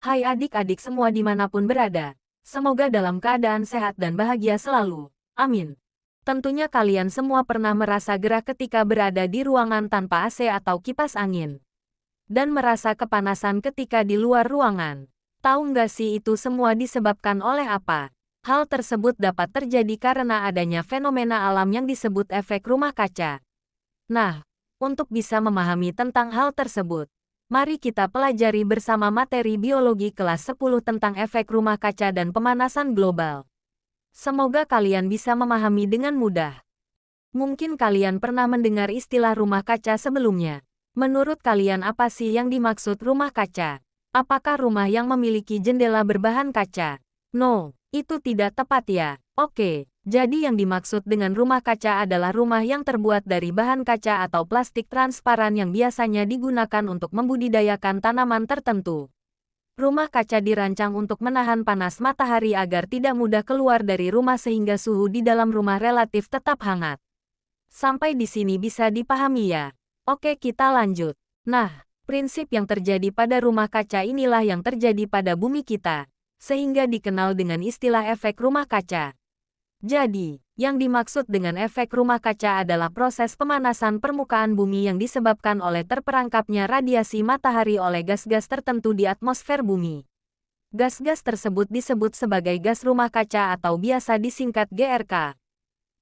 Hai adik-adik semua dimanapun berada. Semoga dalam keadaan sehat dan bahagia selalu. Amin. Tentunya kalian semua pernah merasa gerah ketika berada di ruangan tanpa AC atau kipas angin. Dan merasa kepanasan ketika di luar ruangan. Tahu nggak sih itu semua disebabkan oleh apa? Hal tersebut dapat terjadi karena adanya fenomena alam yang disebut efek rumah kaca. Nah, untuk bisa memahami tentang hal tersebut, mari kita pelajari bersama materi biologi kelas 10 tentang efek rumah kaca dan pemanasan global. Semoga kalian bisa memahami dengan mudah. Mungkin kalian pernah mendengar istilah rumah kaca sebelumnya. Menurut kalian apa sih yang dimaksud rumah kaca? Apakah rumah yang memiliki jendela berbahan kaca? No, itu tidak tepat ya. Oke, jadi yang dimaksud dengan rumah kaca adalah rumah yang terbuat dari bahan kaca atau plastik transparan yang biasanya digunakan untuk membudidayakan tanaman tertentu. Rumah kaca dirancang untuk menahan panas matahari agar tidak mudah keluar dari rumah sehingga suhu di dalam rumah relatif tetap hangat. Sampai di sini bisa dipahami ya? Oke, kita lanjut. Nah, prinsip yang terjadi pada rumah kaca inilah yang terjadi pada bumi kita, sehingga dikenal dengan istilah efek rumah kaca. Jadi, yang dimaksud dengan efek rumah kaca adalah proses pemanasan permukaan bumi yang disebabkan oleh terperangkapnya radiasi matahari oleh gas-gas tertentu di atmosfer bumi. Gas-gas tersebut disebut sebagai gas rumah kaca atau biasa disingkat GRK.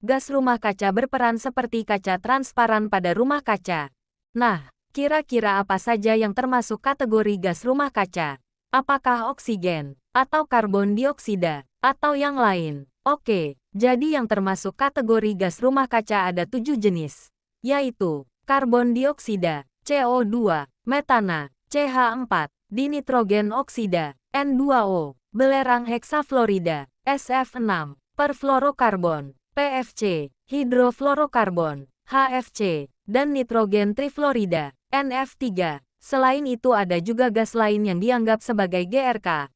Gas rumah kaca berperan seperti kaca transparan pada rumah kaca. Nah, kira-kira apa saja yang termasuk kategori gas rumah kaca? Apakah oksigen, atau karbon dioksida, atau yang lain? Oke, jadi yang termasuk kategori gas rumah kaca ada 7 jenis, yaitu karbon dioksida, CO2, metana, CH4, dinitrogen oksida, N2O, belerang heksafluorida, SF6, perfluorokarbon, PFC, hidrofluorokarbon, HFC, dan nitrogen trifluorida, NF3. Selain itu ada juga gas lain yang dianggap sebagai GRK.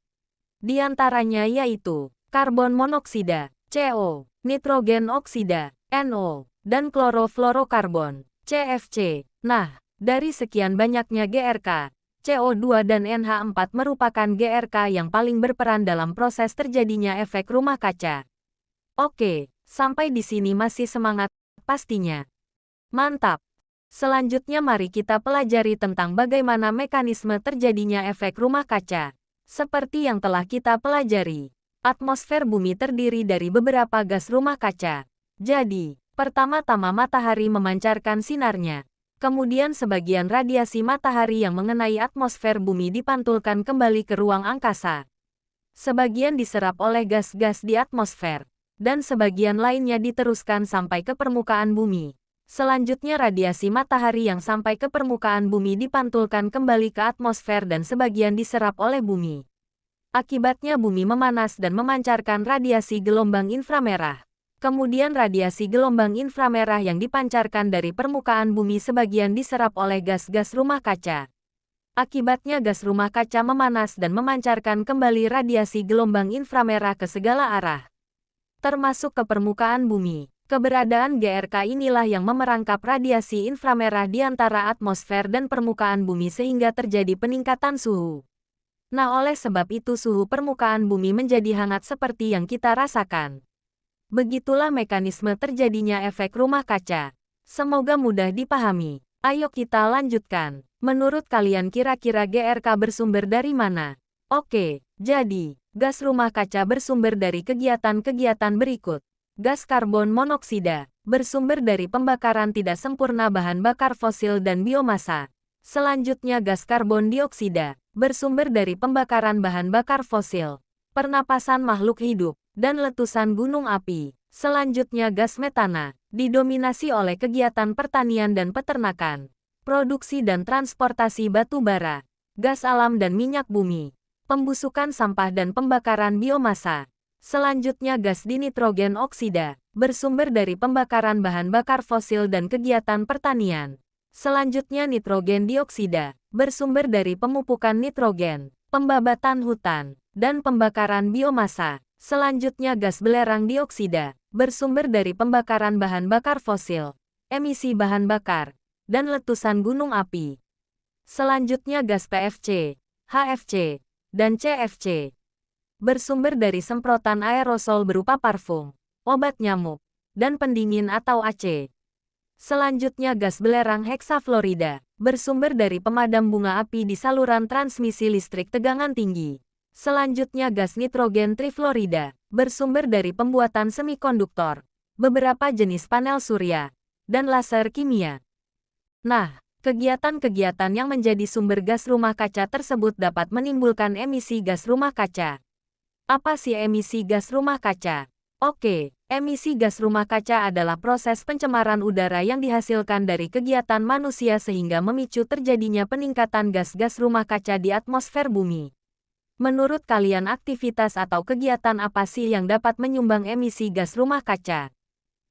Di antaranya yaitu karbon monoksida, CO, nitrogen oksida, NO, dan klorofluorokarbon, CFC. Nah, dari sekian banyaknya GRK, CO2 dan NH4 merupakan GRK yang paling berperan dalam proses terjadinya efek rumah kaca. Oke, sampai di sini masih semangat, pastinya. Mantap! Selanjutnya mari kita pelajari tentang bagaimana mekanisme terjadinya efek rumah kaca. Seperti yang telah kita pelajari, atmosfer bumi terdiri dari beberapa gas rumah kaca. Jadi, pertama-tama matahari memancarkan sinarnya. Kemudian sebagian radiasi matahari yang mengenai atmosfer bumi dipantulkan kembali ke ruang angkasa. Sebagian diserap oleh gas-gas di atmosfer, dan sebagian lainnya diteruskan sampai ke permukaan bumi. Selanjutnya radiasi matahari yang sampai ke permukaan bumi dipantulkan kembali ke atmosfer dan sebagian diserap oleh bumi. Akibatnya bumi memanas dan memancarkan radiasi gelombang inframerah. Kemudian radiasi gelombang inframerah yang dipancarkan dari permukaan bumi sebagian diserap oleh gas-gas rumah kaca. Akibatnya gas rumah kaca memanas dan memancarkan kembali radiasi gelombang inframerah ke segala arah, termasuk ke permukaan bumi. Keberadaan GRK inilah yang memerangkap radiasi inframerah di antara atmosfer dan permukaan bumi sehingga terjadi peningkatan suhu. Nah, oleh sebab itu suhu permukaan bumi menjadi hangat seperti yang kita rasakan. Begitulah mekanisme terjadinya efek rumah kaca. Semoga mudah dipahami. Ayo kita lanjutkan. Menurut kalian kira-kira GRK bersumber dari mana? Oke, jadi, gas rumah kaca bersumber dari kegiatan-kegiatan berikut. Gas karbon monoksida, bersumber dari pembakaran tidak sempurna bahan bakar fosil dan biomasa. Selanjutnya gas karbon dioksida, bersumber dari pembakaran bahan bakar fosil, pernapasan makhluk hidup, dan letusan gunung api. Selanjutnya gas metana, didominasi oleh kegiatan pertanian dan peternakan, produksi dan transportasi batu bara, gas alam dan minyak bumi, pembusukan sampah dan pembakaran biomasa. Selanjutnya gas dinitrogen oksida, bersumber dari pembakaran bahan bakar fosil dan kegiatan pertanian. Selanjutnya nitrogen dioksida, bersumber dari pemupukan nitrogen, pembabatan hutan, dan pembakaran biomasa. Selanjutnya gas belerang dioksida, bersumber dari pembakaran bahan bakar fosil, emisi bahan bakar, dan letusan gunung api. Selanjutnya gas PFC, HFC, dan CFC. Bersumber dari semprotan aerosol berupa parfum, obat nyamuk, dan pendingin atau AC. Selanjutnya gas belerang heksafluorida, bersumber dari pemadam bunga api di saluran transmisi listrik tegangan tinggi. Selanjutnya gas nitrogen trifluorida, bersumber dari pembuatan semikonduktor, beberapa jenis panel surya, dan laser kimia. Nah, kegiatan-kegiatan yang menjadi sumber gas rumah kaca tersebut dapat menimbulkan emisi gas rumah kaca. Apa sih emisi gas rumah kaca? Oke, emisi gas rumah kaca adalah proses pencemaran udara yang dihasilkan dari kegiatan manusia sehingga memicu terjadinya peningkatan gas-gas rumah kaca di atmosfer bumi. Menurut kalian aktivitas atau kegiatan apa sih yang dapat menyumbang emisi gas rumah kaca?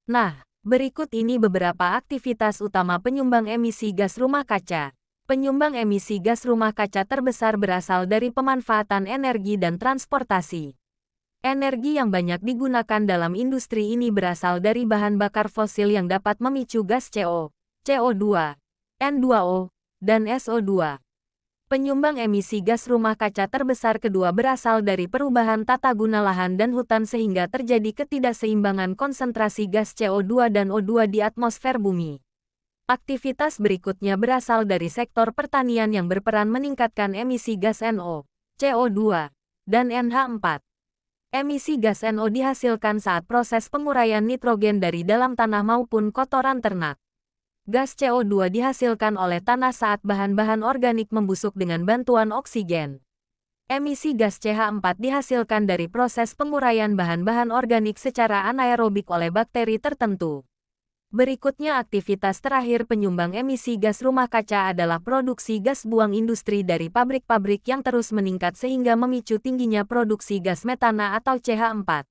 Nah, berikut ini beberapa aktivitas utama penyumbang emisi gas rumah kaca. Penyumbang emisi gas rumah kaca terbesar berasal dari pemanfaatan energi dan transportasi. Energi yang banyak digunakan dalam industri ini berasal dari bahan bakar fosil yang dapat memicu gas CO, CO2, N2O, dan SO2. Penyumbang emisi gas rumah kaca terbesar kedua berasal dari perubahan tata guna lahan dan hutan sehingga terjadi ketidakseimbangan konsentrasi gas CO2 dan O2 di atmosfer bumi. Aktivitas berikutnya berasal dari sektor pertanian yang berperan meningkatkan emisi gas NO, CO2, dan NH4. Emisi gas NO dihasilkan saat proses penguraian nitrogen dari dalam tanah maupun kotoran ternak. Gas CO2 dihasilkan oleh tanah saat bahan-bahan organik membusuk dengan bantuan oksigen. Emisi gas CH4 dihasilkan dari proses penguraian bahan-bahan organik secara anaerobik oleh bakteri tertentu. Berikutnya aktivitas terakhir penyumbang emisi gas rumah kaca adalah produksi gas buang industri dari pabrik-pabrik yang terus meningkat sehingga memicu tingginya produksi gas metana atau CH4.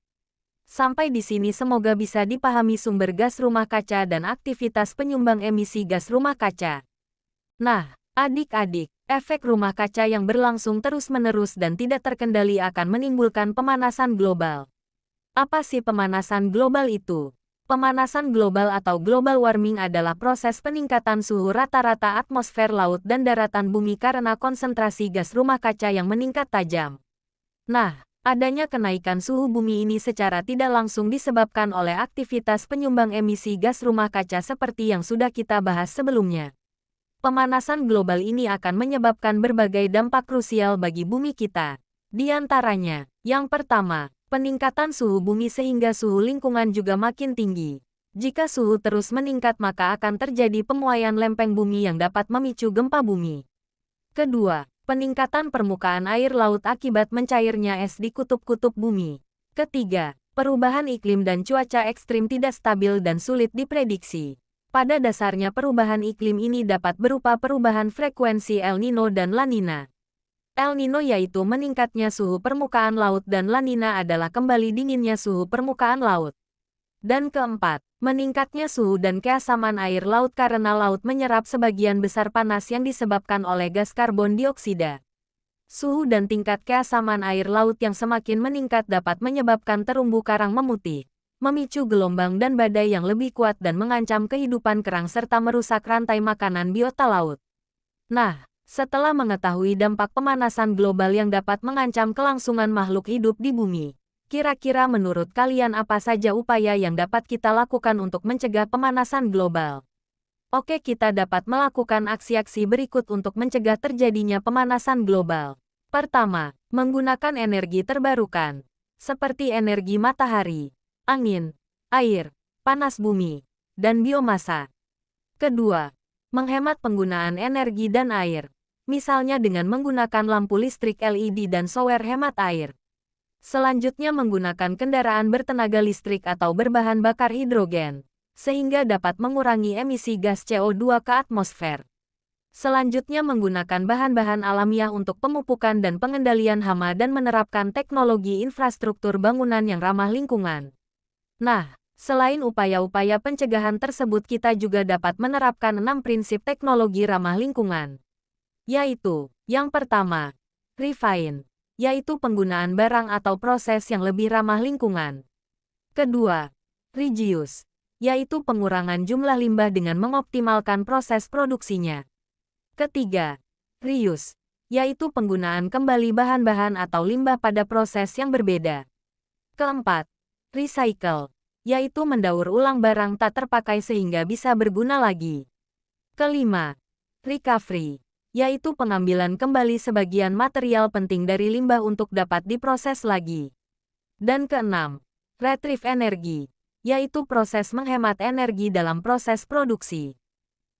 Sampai di sini semoga bisa dipahami sumber gas rumah kaca dan aktivitas penyumbang emisi gas rumah kaca. Nah, adik-adik, efek rumah kaca yang berlangsung terus-menerus dan tidak terkendali akan menimbulkan pemanasan global. Apa sih pemanasan global itu? Pemanasan global atau global warming adalah proses peningkatan suhu rata-rata atmosfer laut dan daratan bumi karena konsentrasi gas rumah kaca yang meningkat tajam. Nah, adanya kenaikan suhu bumi ini secara tidak langsung disebabkan oleh aktivitas penyumbang emisi gas rumah kaca seperti yang sudah kita bahas sebelumnya. Pemanasan global ini akan menyebabkan berbagai dampak krusial bagi bumi kita. Di antaranya, yang pertama, peningkatan suhu bumi sehingga suhu lingkungan juga makin tinggi. Jika suhu terus meningkat maka akan terjadi pemuaian lempeng bumi yang dapat memicu gempa bumi. Kedua, peningkatan permukaan air laut akibat mencairnya es di kutub-kutub bumi. Ketiga, perubahan iklim dan cuaca ekstrim tidak stabil dan sulit diprediksi. Pada dasarnya perubahan iklim ini dapat berupa perubahan frekuensi El Nino dan La Nina. El Nino yaitu meningkatnya suhu permukaan laut dan La Nina adalah kembali dinginnya suhu permukaan laut. Dan keempat, meningkatnya suhu dan keasaman air laut karena laut menyerap sebagian besar panas yang disebabkan oleh gas karbon dioksida. Suhu dan tingkat keasaman air laut yang semakin meningkat dapat menyebabkan terumbu karang memutih, memicu gelombang dan badai yang lebih kuat dan mengancam kehidupan kerang serta merusak rantai makanan biota laut. Nah, setelah mengetahui dampak pemanasan global yang dapat mengancam kelangsungan makhluk hidup di bumi, kira-kira menurut kalian apa saja upaya yang dapat kita lakukan untuk mencegah pemanasan global? Oke, kita dapat melakukan aksi-aksi berikut untuk mencegah terjadinya pemanasan global. Pertama, menggunakan energi terbarukan, seperti energi matahari, angin, air, panas bumi, dan biomasa. Kedua, menghemat penggunaan energi dan air. Misalnya dengan menggunakan lampu listrik LED dan shower hemat air. Selanjutnya menggunakan kendaraan bertenaga listrik atau berbahan bakar hidrogen, sehingga dapat mengurangi emisi gas CO2 ke atmosfer. Selanjutnya menggunakan bahan-bahan alamiah untuk pemupukan dan pengendalian hama dan menerapkan teknologi infrastruktur bangunan yang ramah lingkungan. Nah, selain upaya-upaya pencegahan tersebut kita juga dapat menerapkan 6 prinsip teknologi ramah lingkungan. Yaitu, yang pertama, refine, yaitu penggunaan barang atau proses yang lebih ramah lingkungan. Kedua, reduce, yaitu pengurangan jumlah limbah dengan mengoptimalkan proses produksinya. Ketiga, reuse, yaitu penggunaan kembali bahan-bahan atau limbah pada proses yang berbeda. Keempat, recycle, yaitu mendaur ulang barang tak terpakai sehingga bisa berguna lagi. Kelima, recovery, yaitu pengambilan kembali sebagian material penting dari limbah untuk dapat diproses lagi. Dan keenam, retrieve energy, yaitu proses menghemat energi dalam proses produksi.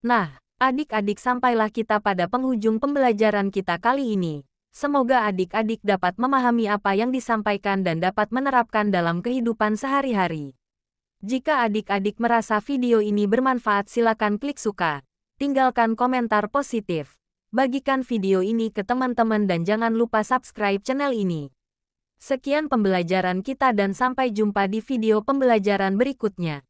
Nah, adik-adik, sampailah kita pada penghujung pembelajaran kita kali ini. Semoga adik-adik dapat memahami apa yang disampaikan dan dapat menerapkan dalam kehidupan sehari-hari. Jika adik-adik merasa video ini bermanfaat, silakan klik suka, tinggalkan komentar positif, bagikan video ini ke teman-teman dan jangan lupa subscribe channel ini. Sekian pembelajaran kita dan sampai jumpa di video pembelajaran berikutnya.